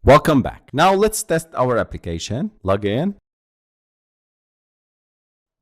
Welcome back. Now let's test our application. Log in.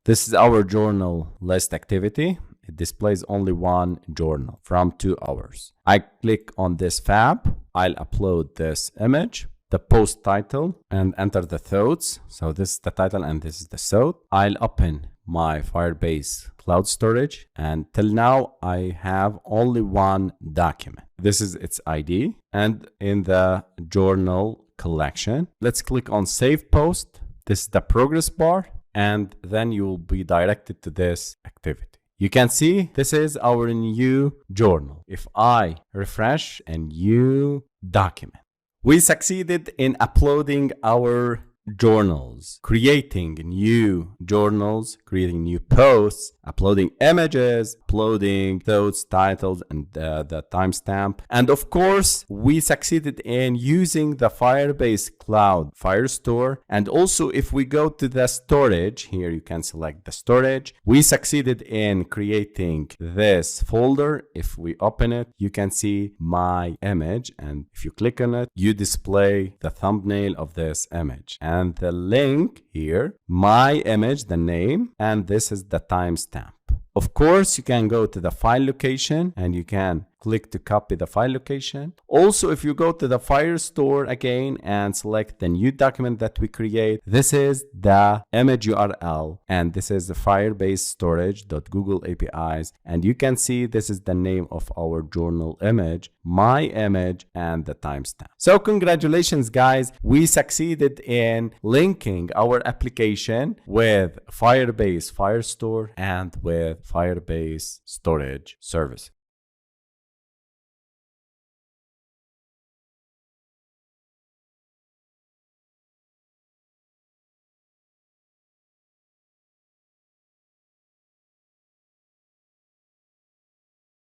This is our journal list activity. It displays only one journal from 2 hours. I click on this fab. I'll upload this image, the post title, and enter the thoughts. So this is the title and this is the thought. I'll open my Firebase cloud storage, and till now I have only one document. This is its ID, and in the journal collection, let's click on save post. This is the progress bar, and then you will be directed to this activity. You can see this is our new journal. If I refresh a new document, we succeeded in uploading our journals, creating new journals, creating new posts, uploading images, uploading thoughts, titles, and the timestamp. And of course, we succeeded in using the Firebase Cloud Firestore. And also, if we go to the storage, here you can select the storage. We succeeded in creating this folder. If we open it, you can see my image. And if you click on it, you display the thumbnail of this image. And the link here, my image, the name, and this is the timestamp. Of course, you can go to the file location and you can click to copy the file location. Also, if you go to the Firestore again and select the new document that we create, this is the image URL and this is the Firebase Storage.Google APIs. And you can see this is the name of our journal image, my image, and the timestamp. So congratulations, guys. We succeeded in linking our application with Firebase Firestore and with Firebase Storage service.